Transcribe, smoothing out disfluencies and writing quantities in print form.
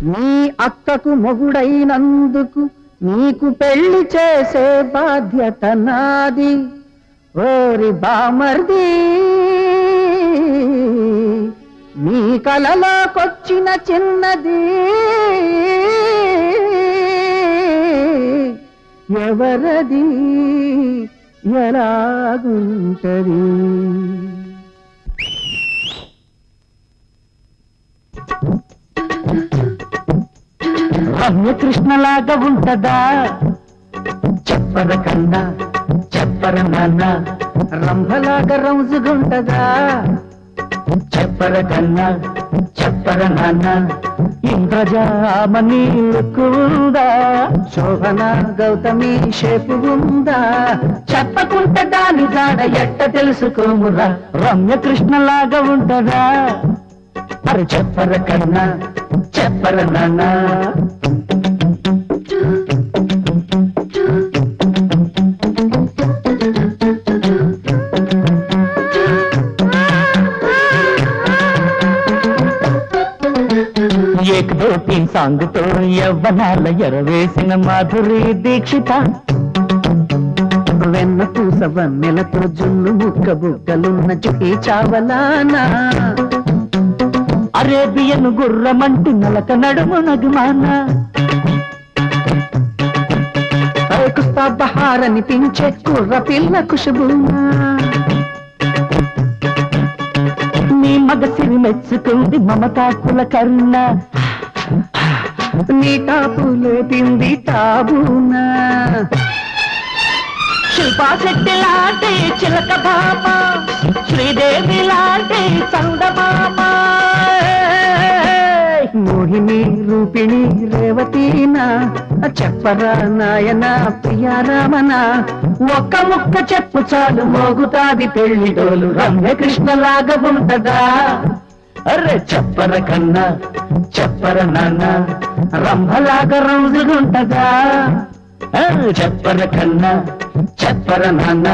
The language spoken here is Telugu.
నీ అక్కకు మొగుడైనందుకు నీకు పెళ్లి చేసే బాధ్యత నాది. ఓరి బామర్ది, నీ కలలోకొచ్చిన చిన్నది ఎవరది, ఎలాగుంటది? రమ్యకృష్ణలాగా ఉంటదా? చెప్పర కన్నా చెప్పర నాన్న. రంభలాగా రంజుగుంటదా? చెప్పర కన్నా చెప్పర నాన్న. ఇంద్రజామని లుక్కుందా? శోభన గౌతమి షేపు ఉందా? చెప్పకుంటే దాని జాడ ఎట్ట తెలుసుకోమురా? రమ్యకృష్ణలాగా ఉంటదా? అరే చెప్పర కన్నా చెప్పర నాన్న. ఏక్ దో తీన్ సాంగ్ తో యవ్వనాల ఎరవేసిన మాధురి దీక్షిత. వెన్న పూస వన్నెలతో జున్ను ముక్క బుగ్గలున్న జుహీ చావలానా. అరేబియన్ గుర్రమంటి నలక నడుము నగుమాన. కుస్తా బహార్ అనిపించే కుర్ర పిల్ల కుషుబూనా. నీ మగసిరి మెచ్చుకుంది మమతాకుల కరుణ. నీ టాపులే తింది టాబూనా. శిల్పా శెట్టి లాంటి చిలక భామ, శ్రీదేవి లాంటి చందమామ. మోహిని రూపిణి రేవతీనా. చెప్పరా నాయన ప్రియారామన. ఒక్క ముక్క చెప్పు చాలు మోగుతాది పెళ్లి డోలు. రమ్యకృష్ణలాగా ఉంటదా? అరే చెప్పర కన్నా చెప్పర నాన్న. రంభలాగా రోజుగుంటదా? చెప్పర కన్నా చెప్పర నాన్న.